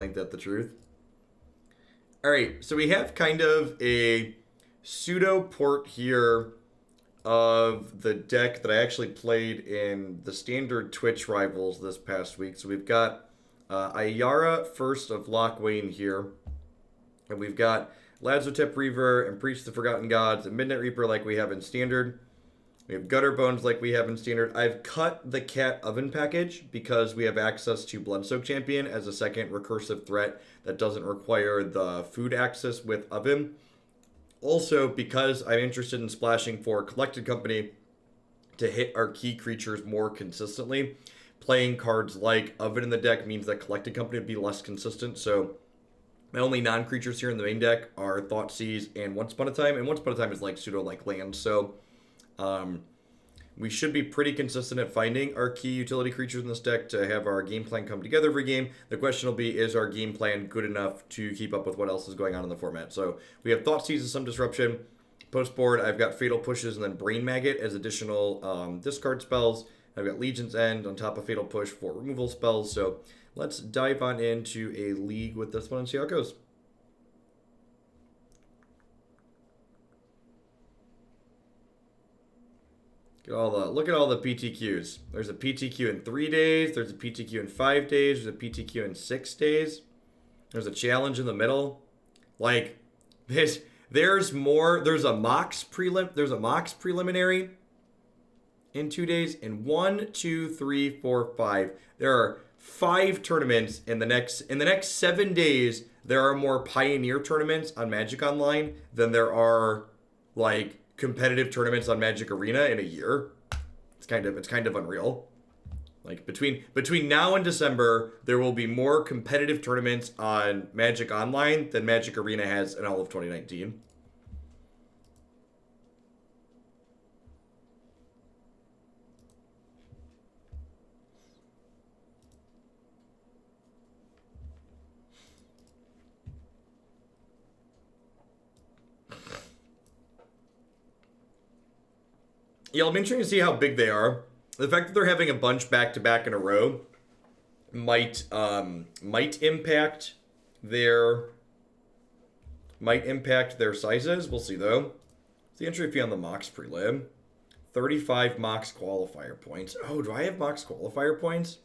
Ain't that the truth? Alright, so we have kind of a pseudo port here of the deck that I actually played in the standard Twitch rivals this past week. So we've got Ayara first of Locthwain here. And we've got Lazotep Reaver and Preach the Forgotten Gods and Midnight Reaper like we have in standard. We have Gutterbones like we have in standard. I've cut the cat oven package because we have access to Bloodsoaked Champion as a second recursive threat that doesn't require the food access with oven. Also, because I'm interested in splashing for Collected Company to hit our key creatures more consistently, playing cards like Oven in the deck means that Collected Company would be less consistent. So my only non-creatures here in the main deck are Thoughtseize and Once Upon a Time. And Once Upon a Time is like pseudo-like land. So we should be pretty consistent at finding our key utility creatures in this deck to have our game plan come together every game. The question will be, is our game plan good enough to keep up with what else is going on in the format? So we have Thoughtseize and some disruption. Post board, I've got Fatal Pushes and then Brain Maggot as additional discard spells. I've got Legion's End on top of Fatal Push for removal spells. So let's dive on into a league with this one and see how it goes. Look at all the PTQs. There's a PTQ in 3 days. There's a PTQ in 5 days. There's a PTQ in 6 days. There's a challenge in the middle. Like there's more. There's a Mox preliminary in 2 days. And 1, 2, 3, 4, 5. There are 5 tournaments in the next 7 days. There are more Pioneer tournaments on Magic Online than there are like competitive tournaments on Magic Arena in a year. It's kind of unreal. Like between now and December, there will be more competitive tournaments on Magic Online than Magic Arena has in all of 2019. Yeah, I'm interested to see how big they are. The fact that they're having a bunch back to back in a row might impact their sizes. We'll see though. The entry fee on the Mox prelim, 35 Mox qualifier points. Oh, do I have Mox qualifier points?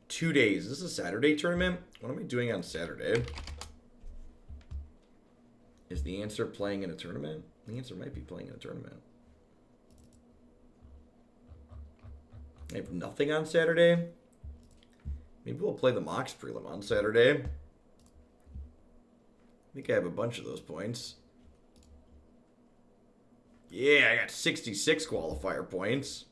2 days. Is this a Saturday tournament? What am I doing on Saturday? Is the answer playing in a tournament? The answer might be playing in a tournament. I have nothing on Saturday. Maybe we'll play the Mox prelim on Saturday. I think I have a bunch of those points. Yeah, I got 66 qualifier points.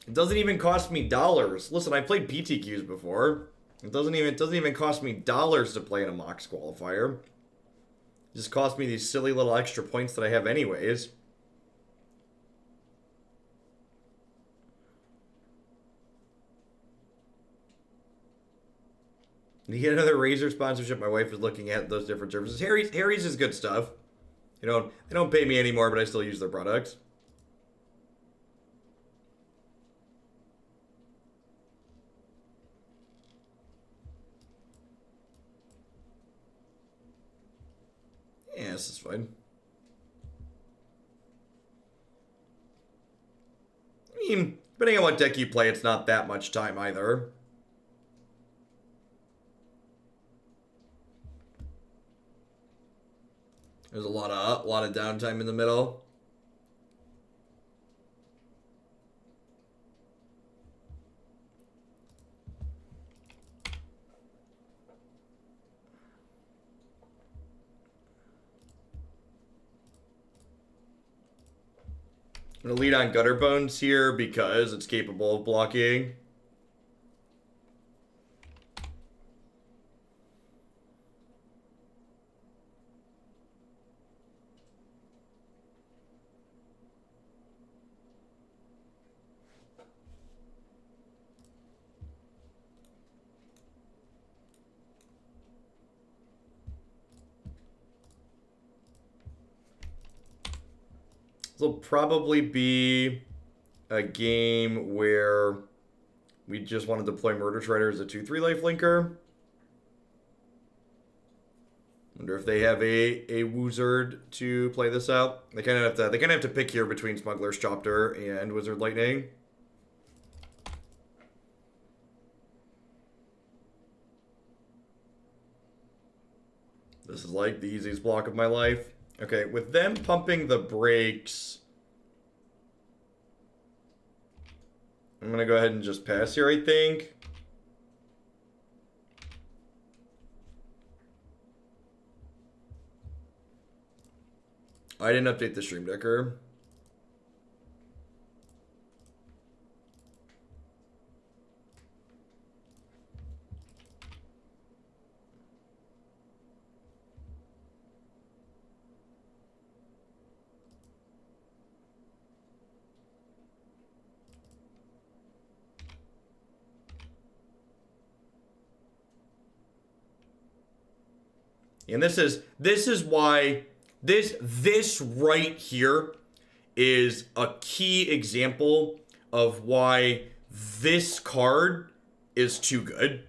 It doesn't even cost me dollars. Listen, I played PTQs before. It doesn't even cost me dollars to play in a Mox qualifier. Just cost me these silly little extra points that I have anyways. To get another Razor sponsorship, my wife is looking at those different services. Harry's is good stuff. They don't pay me anymore, but I still use their products. Yeah, this is fine. I mean, depending on what deck you play, it's not that much time either. There's a lot of downtime in the middle. I'm gonna lead on Gutterbones here because it's capable of blocking. This will probably be a game where we just want to deploy Murderous Rider as a 2/3 life linker. Wonder if they have a Wizard to play this out. They kind of have to pick here between Smuggler's Copter and Wizard Lightning. This is like the easiest block of my life. Okay, with them pumping the brakes, I'm gonna go ahead and just pass here, I think. I didn't update the Stream Decker. And this is why this right here is a key example of why this card is too good.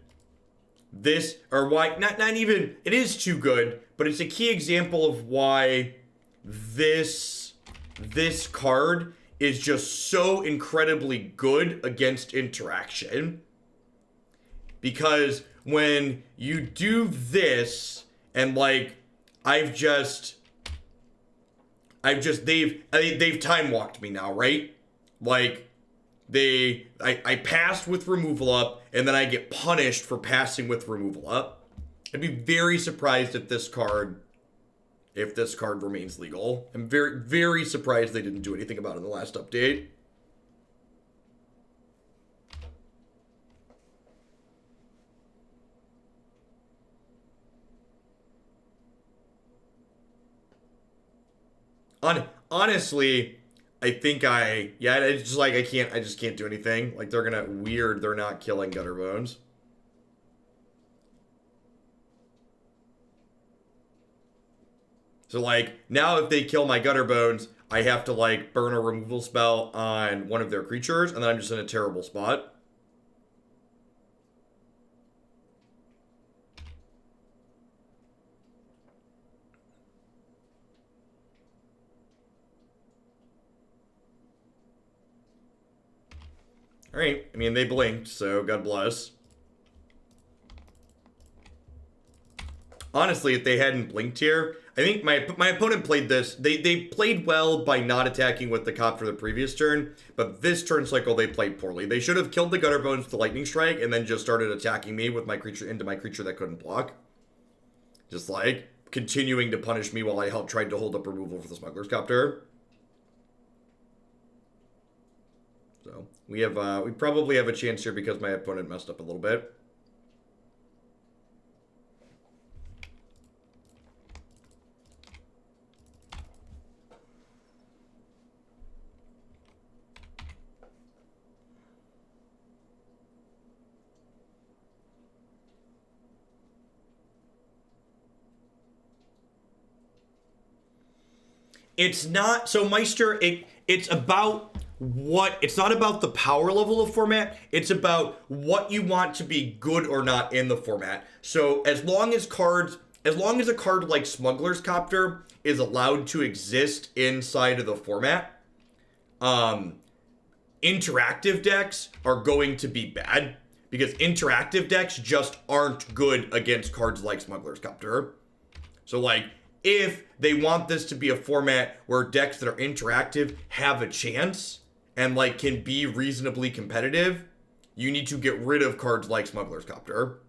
This, or why, not even, it is too good, but it's a key example of why this card is just so incredibly good against interaction. Because when you do this, and like, they've time walked me now, right? Like, I passed with removal up, and then I get punished for passing with removal up. I'd be very surprised if this card remains legal. I'm very, very surprised they didn't do anything about it in the last update. Honestly, I think it's just like I just can't do anything. Like they're not killing Gutterbones. So like now if they kill my Gutterbones, I have to like burn a removal spell on one of their creatures, and then I'm just in a terrible spot. Alright, I mean, they blinked, so God bless. Honestly, if they hadn't blinked here, I think my opponent played this. They played well by not attacking with the Copter the previous turn, but this turn cycle they played poorly. They should have killed the Gutterbones with the Lightning Strike and then just started attacking me with my creature into my creature that couldn't block. Just like continuing to punish me while I tried to hold up removal for the Smuggler's Copter. So we probably have a chance here because my opponent messed up a little bit. It's not so Meister. It's about it's not about the power level of format. It's about what you want to be good or not in the format. So as long as a card like Smuggler's Copter is allowed to exist inside of the format, interactive decks are going to be bad because interactive decks just aren't good against cards like Smuggler's Copter. So like, if they want this to be a format where decks that are interactive have a chance and like can be reasonably competitive, you need to get rid of cards like Smuggler's Copter.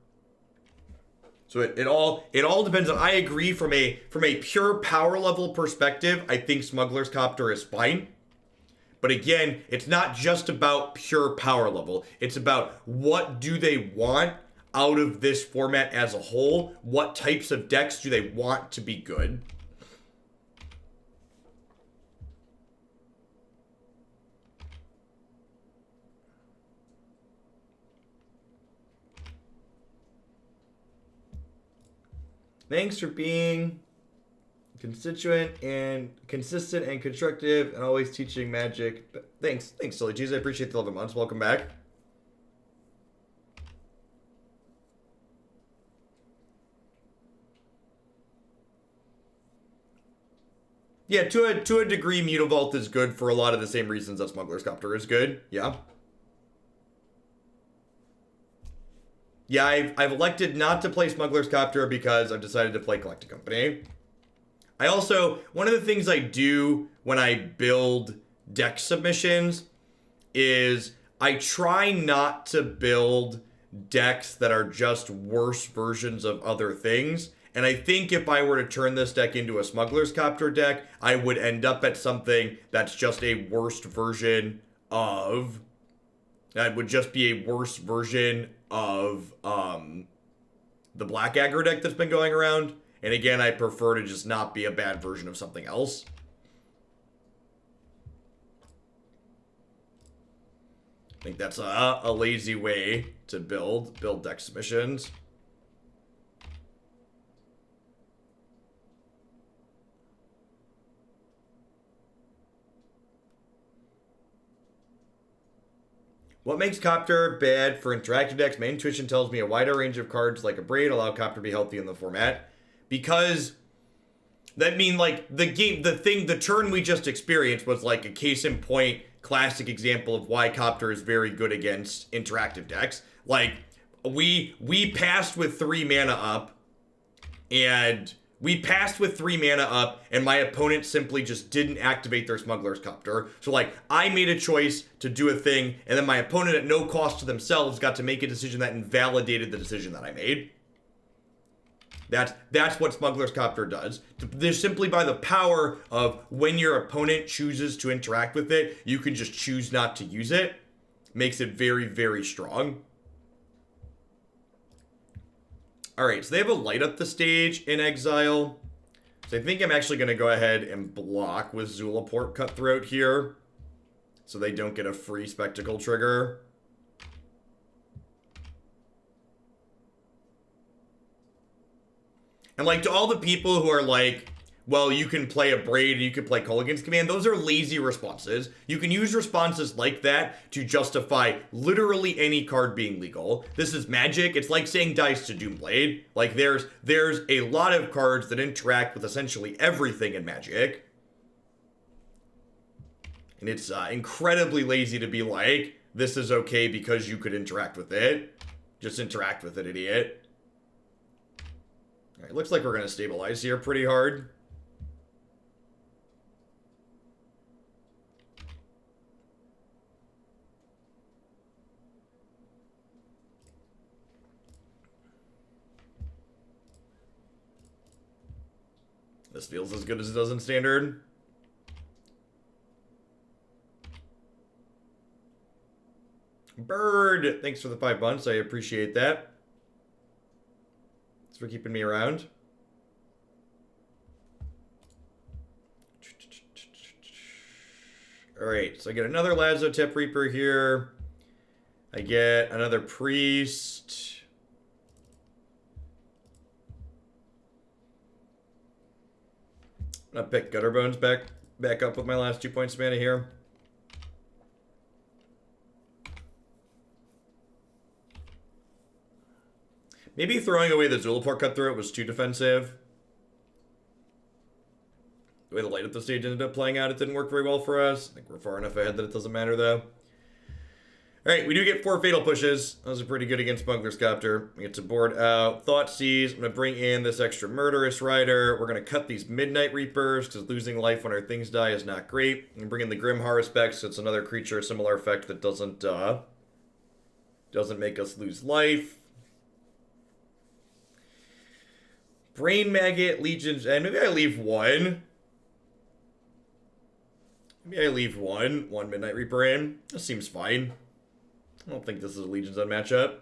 So it all depends on. I agree from a pure power level perspective, I think Smuggler's Copter is fine. But again, it's not just about pure power level. It's about what do they want out of this format as a whole. What types of decks do they want to be good? Thanks for being Constituent and consistent and constructive and always teaching magic. Thanks, Silly Cheese. I appreciate the 11 months. Welcome back. Yeah, to a degree, Mutavault is good for a lot of the same reasons that Smuggler's Copter is good. Yeah. Yeah, I've elected not to play Smuggler's Copter because I've decided to play Collecting Company. I also, one of the things I do when I build deck submissions is I try not to build decks that are just worse versions of other things. And I think if I were to turn this deck into a Smuggler's Copter deck, I would end up at something that's just a worst version of... That would just be a worse version of the Black Aggro deck that's been going around. And again, I prefer to just not be a bad version of something else. I think that's a lazy way to build deck submissions. What makes Copter bad for interactive decks? My intuition tells me a wider range of cards like a Braid allow Copter to be healthy in the format. Because that mean like the turn we just experienced was like a case in point classic example of why Copter is very good against interactive decks. Like we passed with 3 mana up and my opponent simply just didn't activate their Smuggler's Copter. So, like, I made a choice to do a thing, and then my opponent at no cost to themselves got to make a decision that invalidated the decision that I made. That's what Smuggler's Copter does. There's simply by the power of when your opponent chooses to interact with it, you can just choose not to use it. Makes it very, very strong. Alright, so they have a light up the stage in Exile. So I think I'm actually going to go ahead and block with Zulaport Cutthroat here. So they don't get a free Spectacle trigger. And like to all the people who are like, well, you can play a Braid and you can play Culligan's Command, those are lazy responses. You can use responses like that to justify literally any card being legal. This is Magic. It's like saying dice to Doomblade. Like there's a lot of cards that interact with essentially everything in Magic. And it's incredibly lazy to be like, this is okay because you could interact with it. Just interact with it, idiot. All right, looks like we're going to stabilize here pretty hard. This feels as good as it does in Standard. Bird! Thanks for the 5 months. I appreciate that. Thanks for keeping me around. Alright, so I get another Lazotep Reaper here. I get another Priest. I'm gonna pick Gutterbones back up with my last 2 points of mana here. Maybe throwing away the Zulaport Cutthroat was too defensive. The way the light up the stage ended up playing out, it didn't work very well for us. I think we're far enough ahead that it doesn't matter though. Alright, we do get 4 Fatal Pushes. Those are pretty good against Smuggler's Copter. We get to board out Thoughtseize. I'm going to bring in this extra Murderous Rider. We're going to cut these Midnight Reapers, because losing life when our things die is not great. I'm going to bring in the Grim Haruspex, so it's another creature, similar effect that doesn't make us lose life. Brain Maggot, Legion's End. Maybe I leave one. Maybe I leave one Midnight Reaper in. This seems fine. I don't think this is a Legion's End matchup.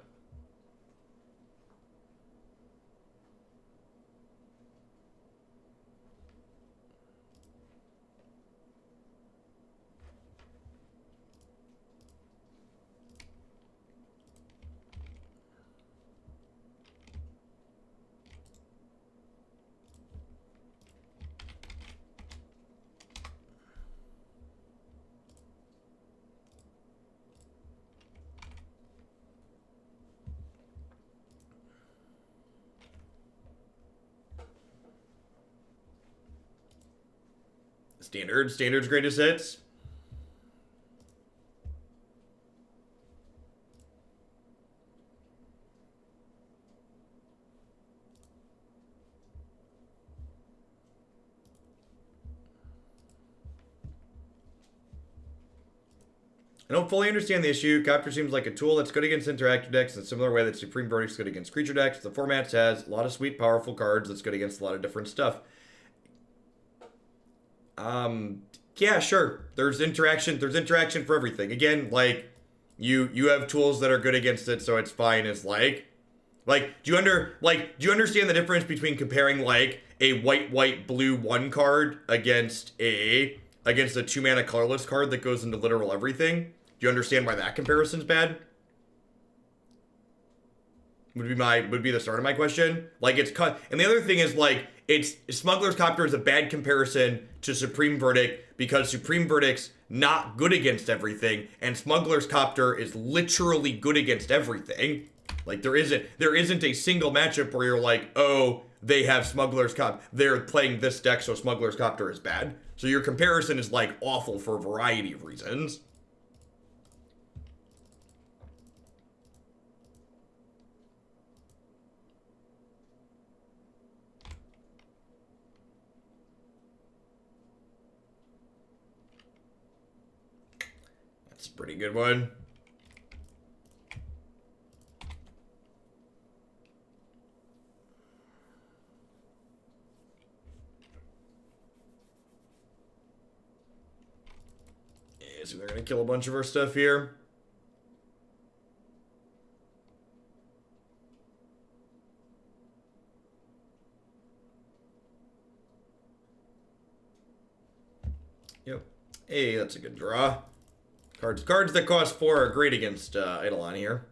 Standard's greatest hits. I don't fully understand the issue. Copter seems like a tool that's good against interactive decks in a similar way that Supreme Verdict's good against creature decks. The format has a lot of sweet, powerful cards that's good against a lot of different stuff. Yeah, sure. There's interaction for everything. Again, like, you have tools that are good against it, so it's fine. It's do you understand the difference between comparing, like, a white, blue 1 card against a 2-mana colorless card that goes into literal everything? Do you understand why that comparison's bad? Would be the start of my question. Like, it's cut. And the other thing is, like, it's Smuggler's Copter is a bad comparison to Supreme Verdict because Supreme Verdict's not good against everything, and Smuggler's Copter is literally good against everything. Like, there isn't a single matchup where you're like, oh, they have Smuggler's Copter. They're playing this deck, so Smuggler's Copter is bad. So your comparison is, like, awful for a variety of reasons. That's a pretty good one. So they're going to kill a bunch of our stuff here. Yep. Hey, that's a good draw. Cards that cost 4 are great against Eidolon here.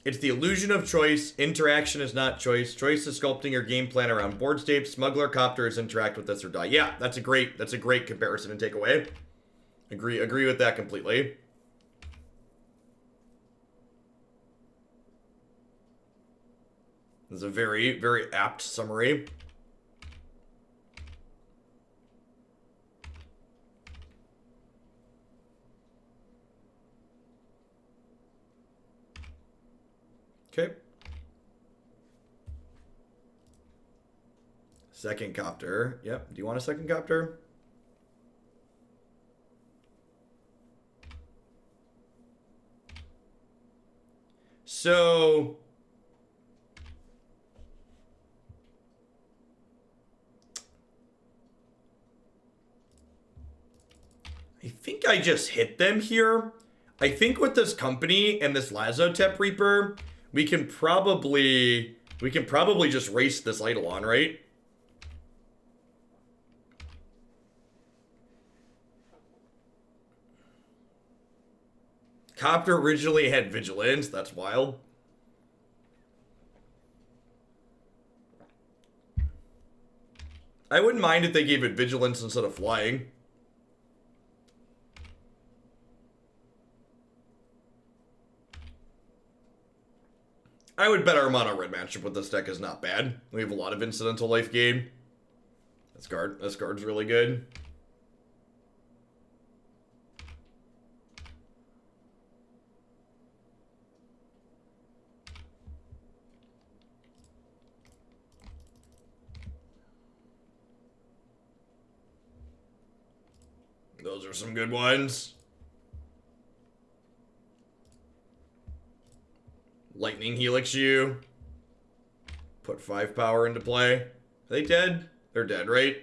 It's the illusion of choice. Interaction is not choice. Choice is sculpting your game plan around board state. Smuggler Copters interact with this or die. Yeah, that's a great comparison and takeaway. Agree with that completely. This is a very, very apt summary. Okay. Second Copter. Yep. Do you want a second Copter? So I think I just hit them here. I think with this company and this Lazotep Reaper, we can probably just race this Eidolon, right? Copter originally had Vigilance. That's wild. I wouldn't mind if they gave it Vigilance instead of Flying. I would bet our mono red matchup with this deck is not bad. We have a lot of incidental life gain. This card's really good. Those are some good ones. Lightning Helix you. Put 5 power into play. Are they dead? They're dead, right?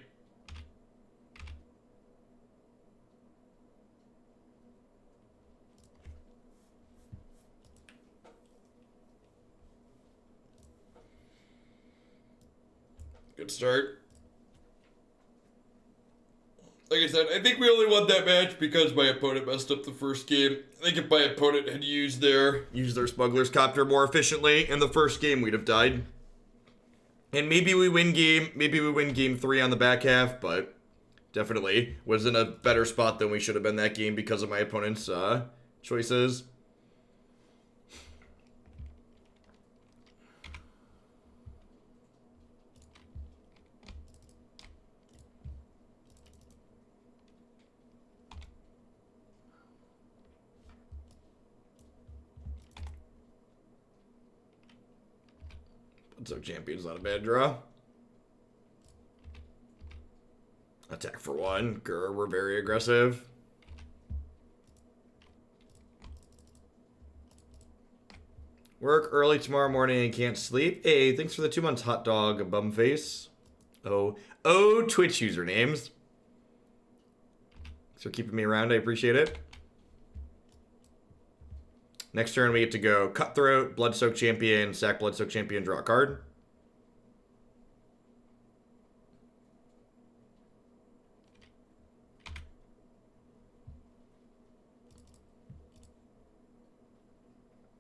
Good start. Like I said, I think we only won that match because my opponent messed up the first game. I think if my opponent had used their Smuggler's Copter more efficiently in the first game, we'd have died. And maybe we win game 3 on the back half, but definitely was in a better spot than we should have been that game because of my opponent's choices. Bloodsoaked Champion's not a bad draw. Attack for 1. Grr, we're very aggressive. Work early tomorrow morning and can't sleep. Hey, thanks for the 2 months, hot dog, bumface. Oh, Twitch usernames. Thanks for keeping me around. I appreciate it. Next turn, we get to go Cutthroat, Bloodsoaked Champion, sack Bloodsoaked Champion, draw a card.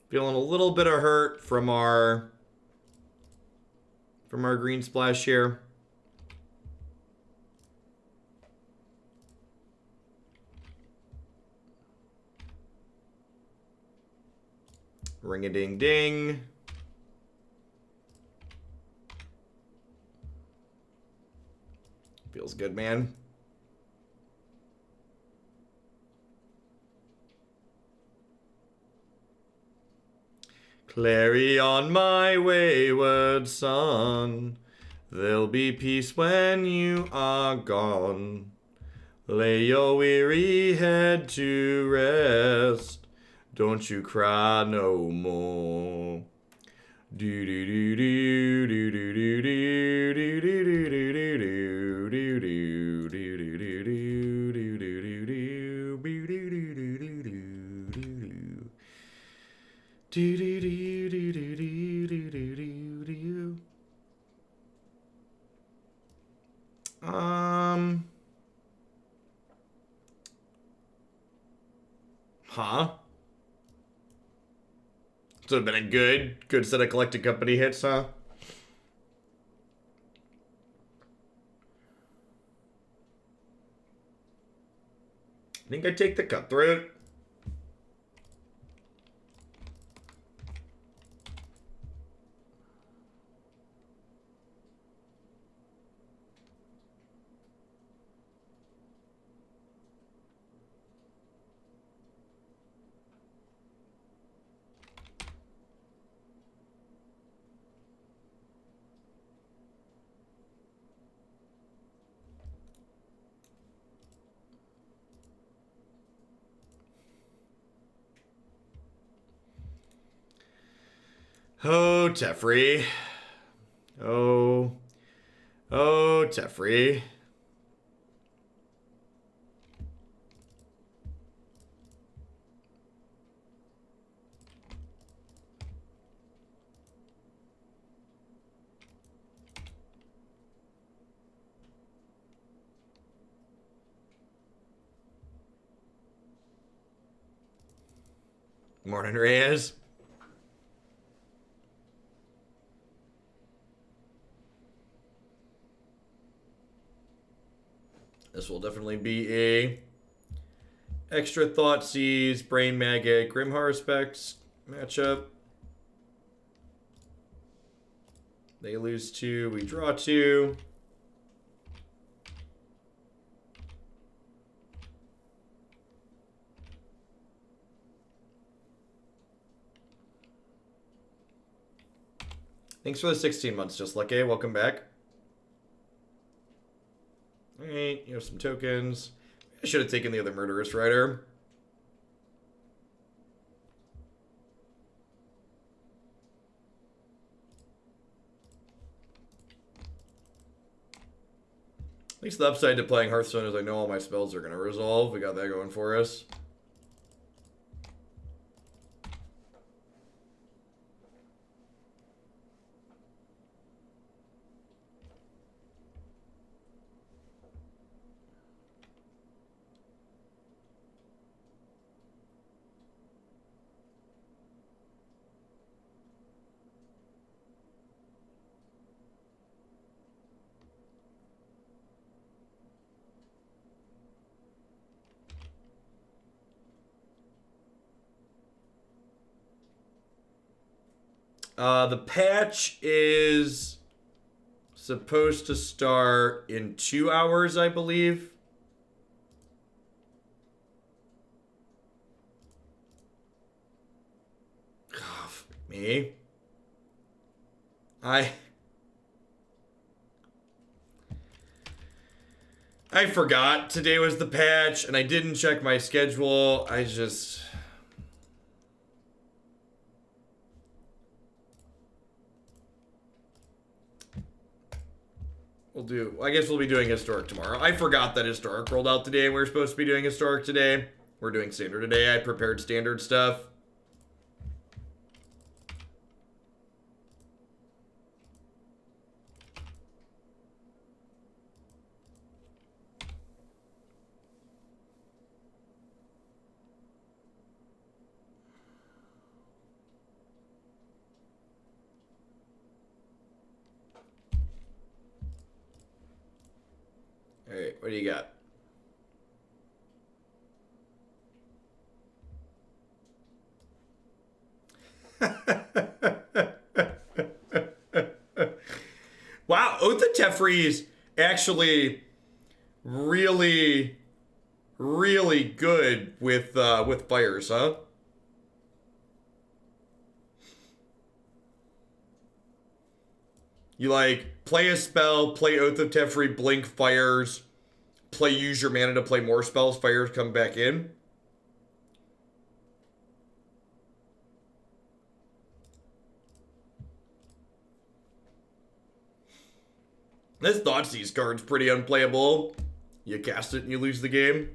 Feeling a little bit of hurt from our green splash here. Ring-a-ding-ding. Feels good, man. Clary on my wayward son, there'll be peace when you are gone. Lay your weary head to rest, don't you cry no more. Do do do do do do do do do do do do do do do do do do Huh? So it's been a good set of collected company hits, huh? I think I take the Cutthroat. Oh, Teferi. Oh, Teferi. Morning, Reyes. This will definitely be a extra Thoughtseize, Brain Maggot, Grim Haruspex matchup. They lose 2, we draw 2. Thanks for the 16 months, Just Lucky. Welcome back. Alright, you have some tokens. I should have taken the other Murderous Rider. At least the upside to playing Hearthstone is I know all my spells are going to resolve. We got that going for us. The patch is supposed to start in 2 hours, I believe. Me? I forgot today was the patch, and I didn't check my schedule. I guess we'll be doing Historic tomorrow. I forgot that Historic rolled out today, and we were supposed to be doing Historic today. We're doing Standard today. I prepared Standard stuff. All right, what do you got? Wow, Oath is actually really, really good with fires, huh? You like play a spell, play Oath of Teferi, blink fires, use your mana to play more spells, fires come back in. This Thoughtseize card's pretty unplayable. You cast it and you lose the game.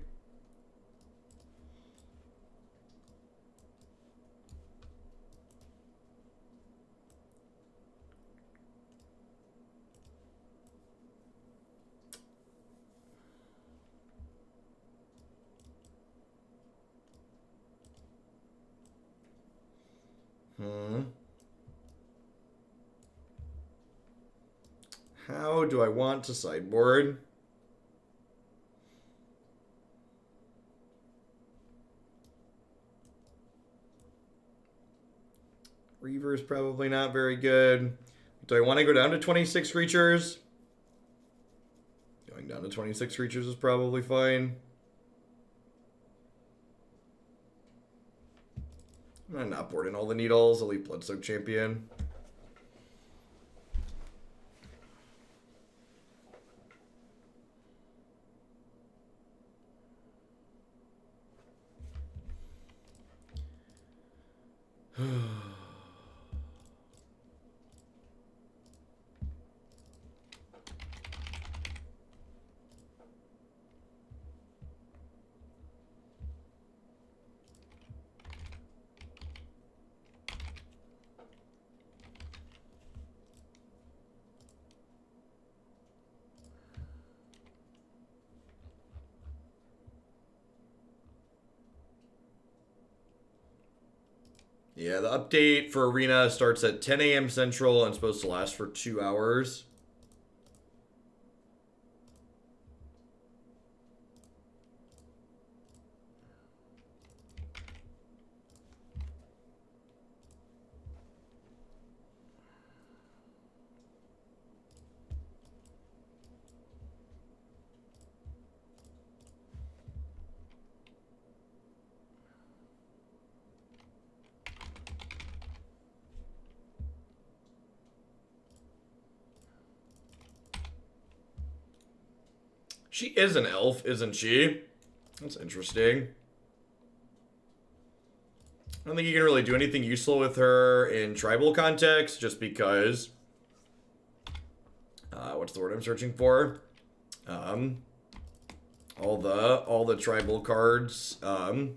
How do I want to sideboard? Reaver is probably not very good. Do I want to go down to 26 creatures? Going down to 26 creatures is probably fine. I'm gonna not board in all the needles. I'll leave Bloodsoaked Champion. Yeah, the update for Arena starts at 10 a.m. Central and supposed to last for 2 hours. She is an elf, isn't she? That's interesting. I don't think you can really do anything useful with her in tribal context, just because... what's the word I'm searching for? All the tribal cards, no,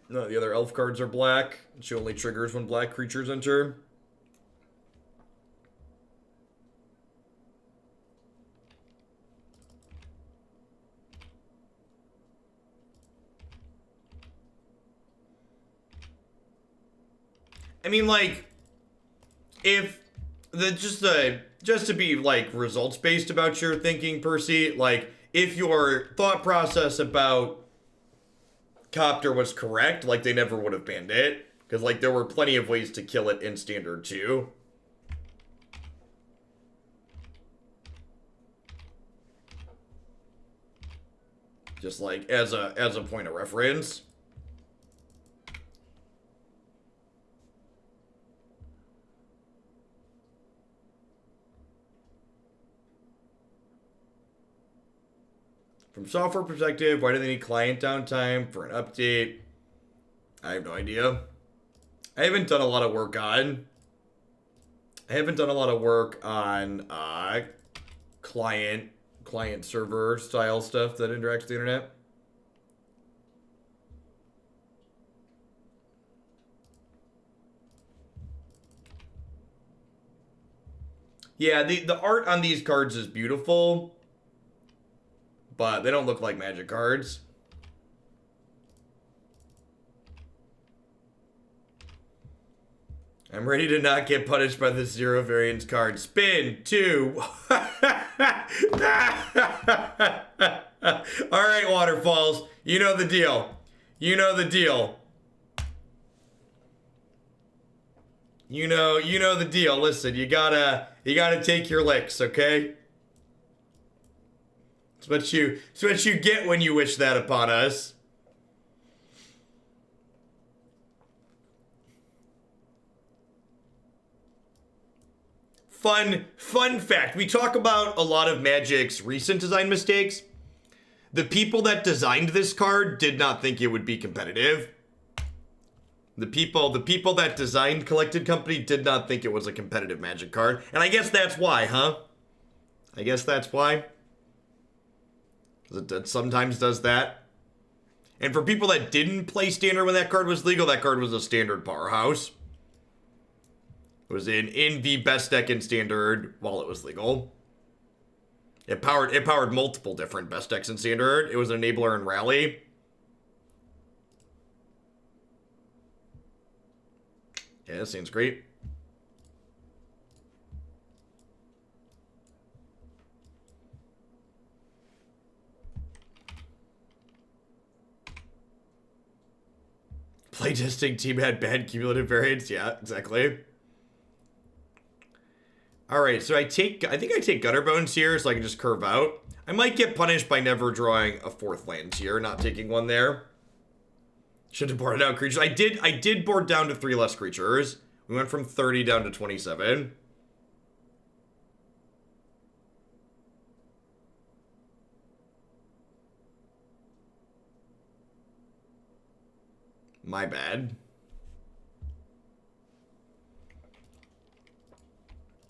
the other elf cards are black. She only triggers when black creatures enter. I mean, like, if the just to be like results based about your thinking, Percy, like if your thought process about Copter was correct, like they never would have banned it, because like there were plenty of ways to kill it in Standard too. Just like as a point of reference. From software perspective, why do they need client downtime for an update? I have no idea. I haven't done a lot of work on client server style stuff that interacts with the internet. Yeah, the art on these cards is beautiful, but they don't look like Magic cards. I'm ready to not get punished by the 0 variance card. Spin 2. Alright, Waterfalls. You know the deal. You know the deal. You know the deal. Listen, you gotta take your licks, okay? It's what you get when you wish that upon us. Fun fact. We talk about a lot of Magic's recent design mistakes. The people that designed this card did not think it would be competitive. The people that designed Collected Company did not think it was a competitive Magic card. And I guess that's why, huh? I guess that's why. It sometimes does that. And for people that didn't play Standard when that card was legal, that card was a Standard powerhouse. It was in the best deck in Standard while it was legal. It powered multiple different best decks in Standard. It was an enabler in Rally. Yeah, that seems great. Playtesting team had bad cumulative variance. Yeah, exactly. Alright, so I think I take Gutterbones here so I can just curve out. I might get punished by never drawing a 4th land here, not taking one there. Should have boarded out creatures. I did board down to 3 less creatures. We went from 30 down to 27. My bad.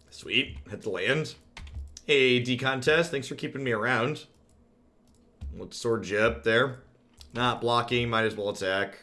Sweet. Hit the land. Hey, D-Contest. Thanks for keeping me around. Let's sword you up there. Not blocking. Might as well attack.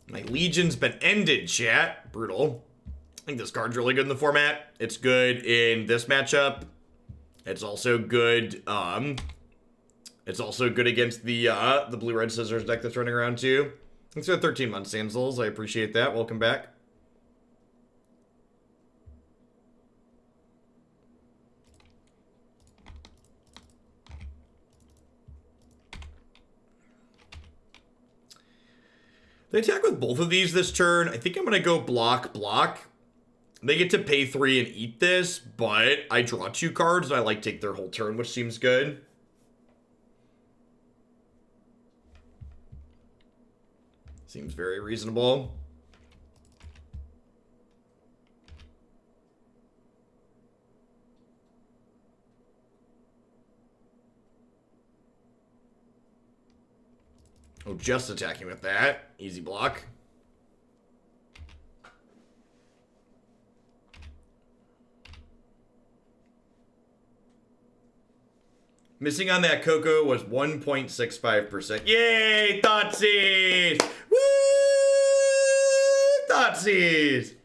My Legion's been ended, chat. Brutal. I think this card's really good in the format. It's good in this matchup. It's also good, it's also good against the blue-red scissors deck that's running around too. Thanks for 13 months, Sansels. I appreciate that. Welcome back. They attack with both of these this turn. I think I'm going to go block. They get to pay 3 and eat this, but I draw 2 cards and I like take their whole turn, which seems good. Seems very reasonable. Oh, just attacking with that. Easy block. Missing on that Coco was 1.65%. Yay! Thoughtseize! Woo! Thoughtseize!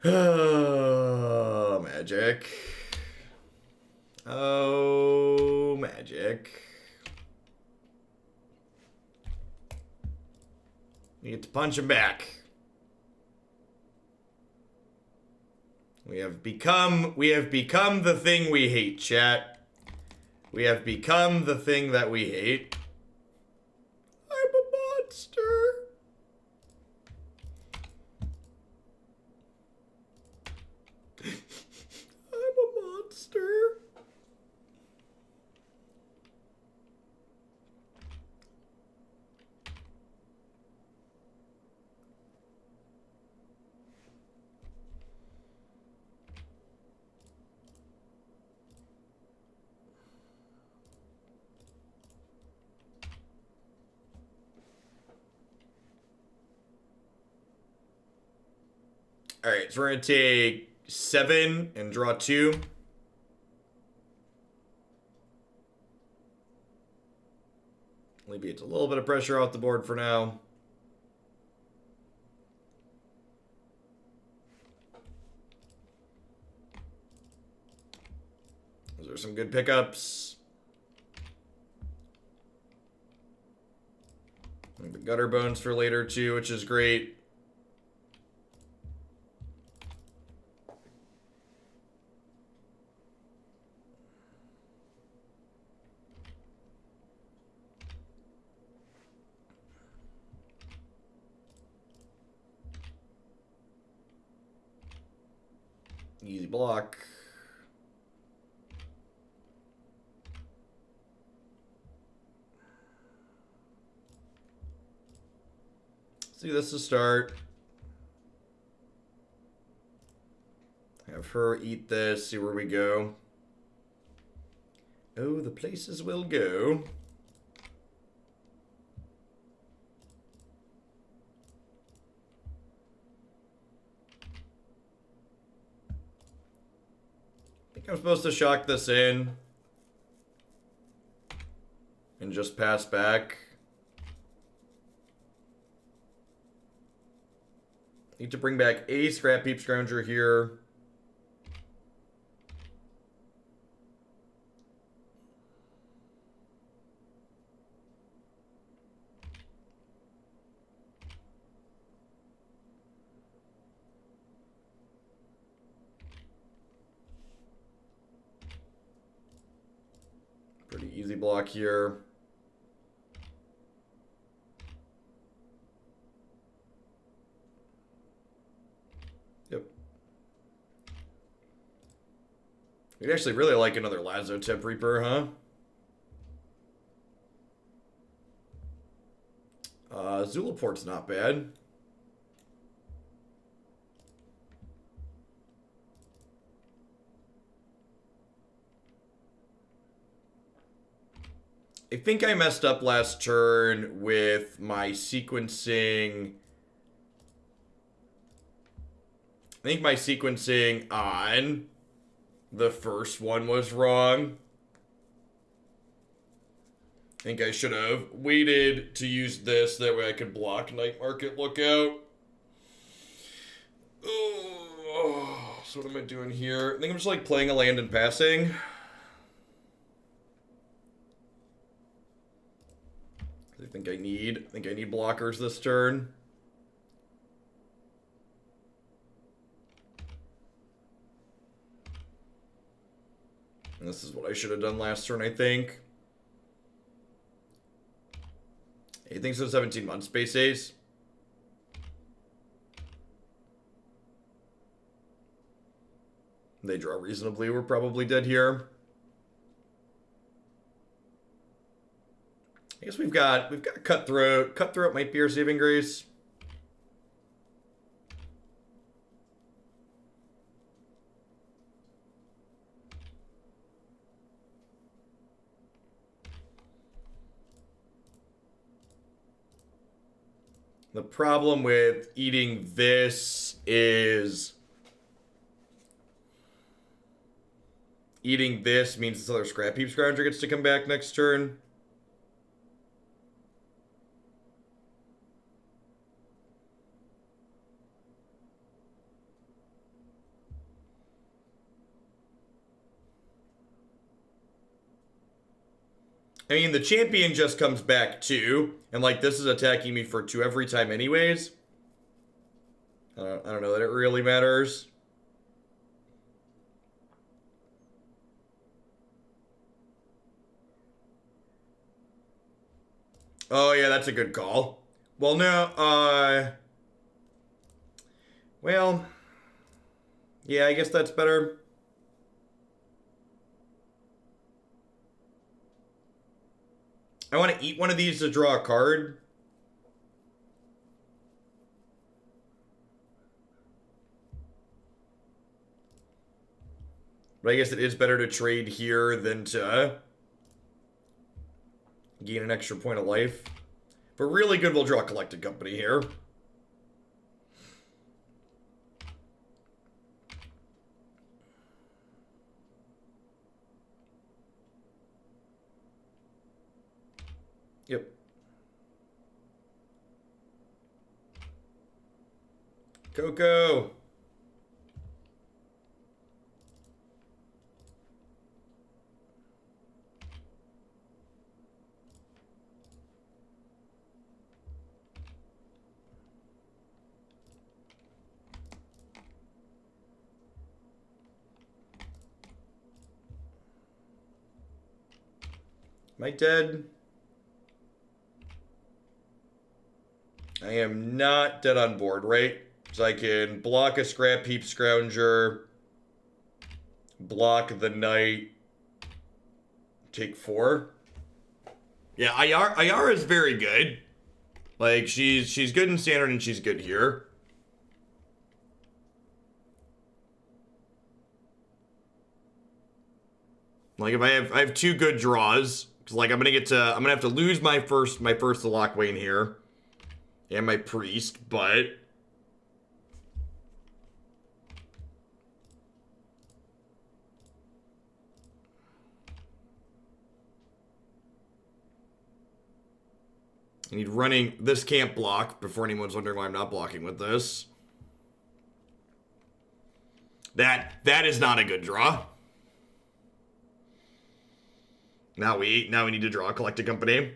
Oh, magic. Oh, magic. You get to punch him back. We have become the thing we hate, chat. We have become the thing that we hate. I'm a monster. Alright, so we're going to take 7 and draw 2. Alleviates a little bit of pressure off the board for now. Those are some good pickups. The Gutterbones for later too, which is great. Easy block. See, this to start. Have her eat this, see where we go. Oh, the places we'll go. I think I'm supposed to shock this in and just pass back. Need to bring back a Scrap Heap Scrounger here. Pretty easy block here. Yep. We'd actually really like another Lazotep Reaver, huh? Zulaport's not bad. I think I messed up last turn with my sequencing. I think my sequencing on the first one was wrong. I think I should have waited to use this. That way I could block Night Market Lookout. Oh, so what am I doing here? I think I'm just like playing a land and passing. I think I need blockers this turn. And this is what I should have done last turn, I think. He thinks so. 17 months, Space Ace. They draw reasonably. We're probably dead here. I guess we've got Cutthroat. Cutthroat might be our saving grace. The problem with eating this is eating this means this other Scrap Heap Scrounger gets to come back next turn. I mean, the champion just comes back 2, and like this is attacking me for 2 every time anyways. I don't know that it really matters. Oh yeah, that's a good call. Well, no, well, yeah, I guess that's better. I want to eat one of these to draw a card. But I guess it is better to trade here than to gain an extra point of life. But really good, we'll draw a Collected Company here. Yep. Coco. Am I dead? I am not dead on board, right? So I can block a Scrap Heap Scrounger, block the Knight, take 4. Yeah, Ayara is very good. Like, she's good in Standard and she's good here. Like, if I have 2 good draws, because like I'm gonna have to lose my first Locthwain here. And my priest, but I need running. This can't block before anyone's wondering why I'm not blocking with this. That is not a good draw. Now we need to draw a Collected Company.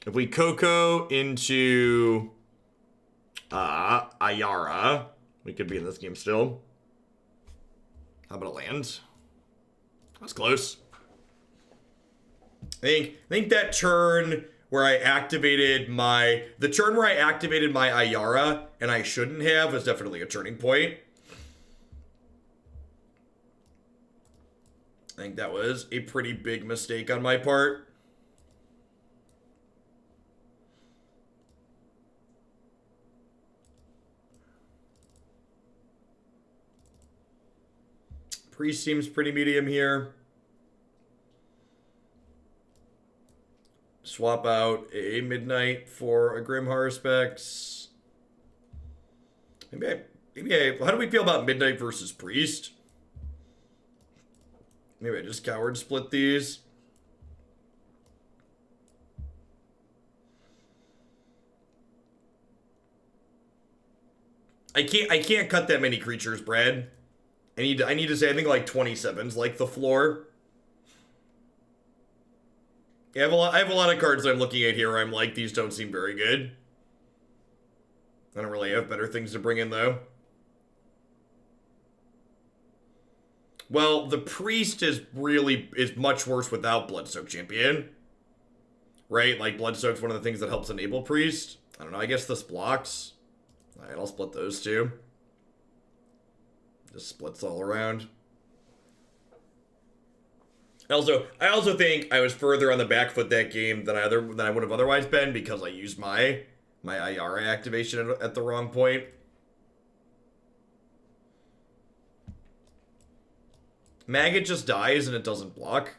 If we Coco into Ayara, we could be in this game still. How about a land? That's close. I think that turn where I activated my Ayara and I shouldn't have was definitely a turning point. I think that was a pretty big mistake on my part. Priest seems pretty medium here. Swap out a Midnight for a Grim Haruspex. How do we feel about Midnight versus Priest? Maybe I just coward split these. I can't cut that many creatures, Brad. I need to say I think like 27's like the floor. Yeah, I have a lot of cards I'm looking at here where I'm like, these don't seem very good. I don't really have better things to bring in though. Well, the Priest is much worse without Bloodsoaked Champion. Right? Like Bloodsoak's one of the things that helps enable Priest. I don't know, I guess this blocks. Alright, I'll split those two. Just splits all around. I also think I was further on the back foot that game than I would have otherwise been because I used my Ayara activation at the wrong point. Maggot just dies and it doesn't block.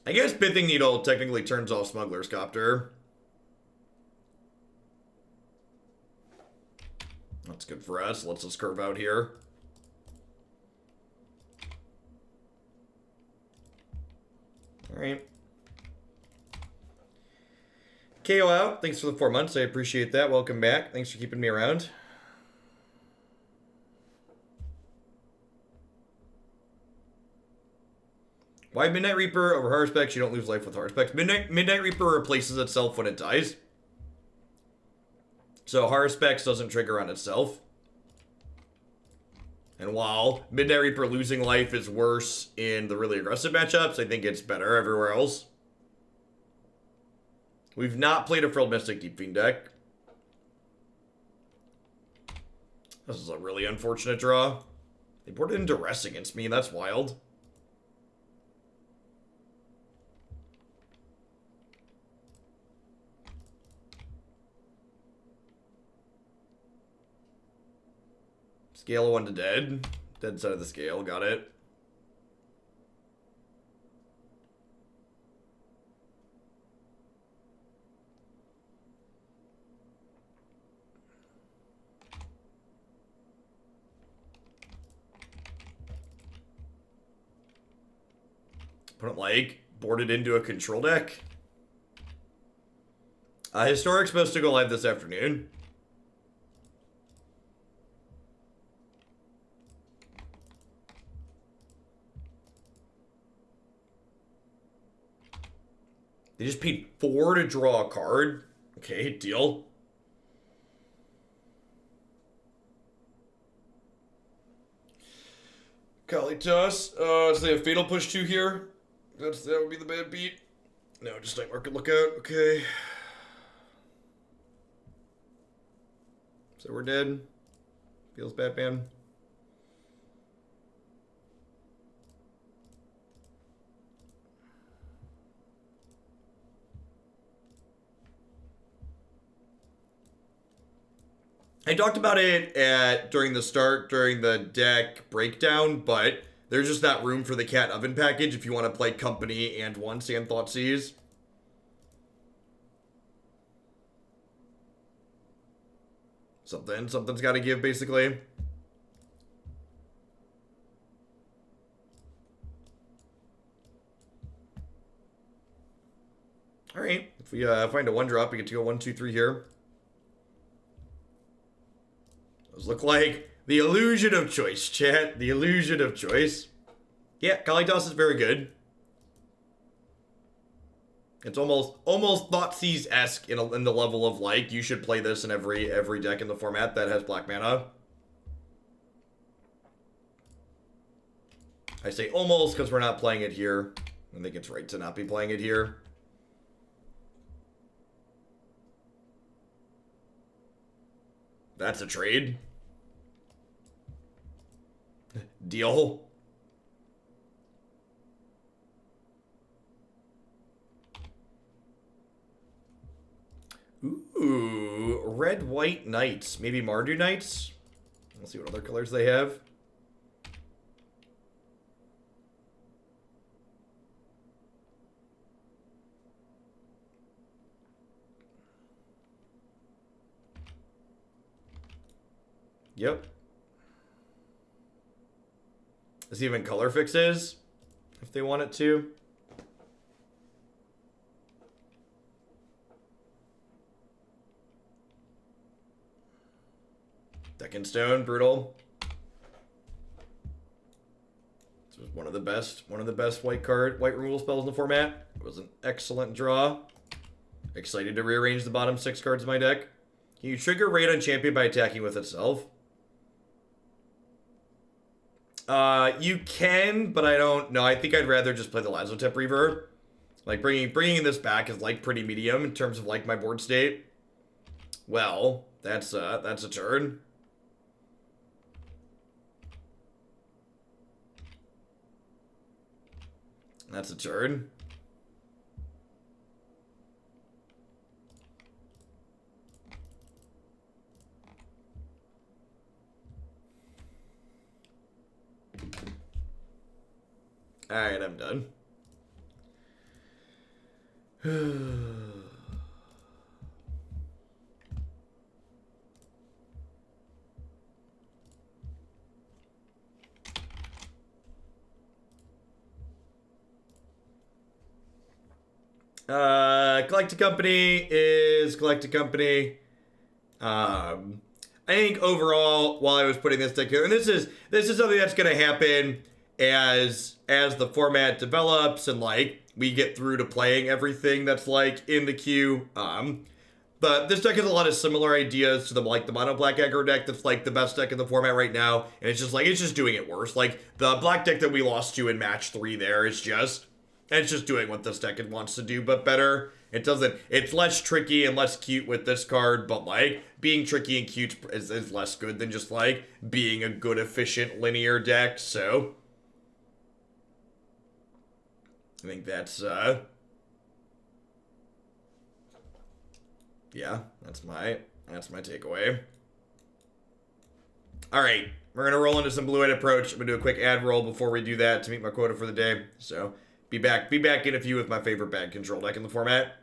I guess Pithing Needle technically turns off Smuggler's Copter. That's good for us. Let's just curve out here. Alright. KO out. Thanks for the 4 months. I appreciate that. Welcome back. Thanks for keeping me around. Why Midnight Reaper over Haruspex? You don't lose life with Haruspex. Midnight Reaper replaces itself when it dies. So Haruspex doesn't trigger on itself. And while Midnight Reaper losing life is worse in the really aggressive matchups, I think it's better everywhere else. We've not played a Frilled Mystic Deep Fiend deck. This is a really unfortunate draw. They boarded in Duress against me, that's wild. Scale of 1 to dead. Dead side of the scale, got it. Put it, like, board it into a control deck. Historic's supposed to go live this afternoon. They just paid 4 to draw a card. Okay, deal. Kalitas. So they have Fatal Push 2 here. That would be the bad beat. No, just Night Market Lookout. Okay. So we're dead. Feels Batman. I talked about it during the deck breakdown, but there's just not room for the cat oven package if you want to play Company and one Sand Thoughtseize. Something's got to give, basically. All right, if we find a 1-drop, we get to go 1, 2, 3 here. Those look like the illusion of choice, chat. The illusion of choice. Yeah, Kalitas is very good. It's almost Thoughtseize-esque in the level of, like, you should play this in every deck in the format that has black mana. I say almost because we're not playing it here. I think it's right to not be playing it here. That's a trade. Deal. Ooh, red-white knights. Maybe Mardu knights? Let's see what other colors they have. Yep. There's even color fixes, if they want it to. Second Stone, brutal. This was one of the best white removal spells in the format. It was an excellent draw. Excited to rearrange the bottom 6 cards of my deck. Can you trigger raid on champion by attacking with itself? You can, but I don't know. I think I'd rather just play the Lazotep Reaver. Like, bringing this back is, like, pretty medium in terms of, like, my board state. Well, that's a turn. That's a turn. Alright, I'm done. Collect a Company is Collect a Company. I think overall, while I was putting this deck here, and this is something that's gonna happen as the format develops and, like, we get through to playing everything that's, like, in the queue. But this deck has a lot of similar ideas to the mono black aggro deck that's, like, the best deck in the format right now, and it's just doing it worse. Like, the black deck that we lost to in match 3 there is just doing what this deck wants to do, but better. It's less tricky and less cute with this card, but, like, being tricky and cute is less good than just, like, being a good, efficient, linear deck, so I think that's, yeah, that's my takeaway. All right, we're going to roll into some blue-eyed approach. I'm going to do a quick ad roll before we do that to meet my quota for the day. So be back in a few with my favorite bag control deck in the format.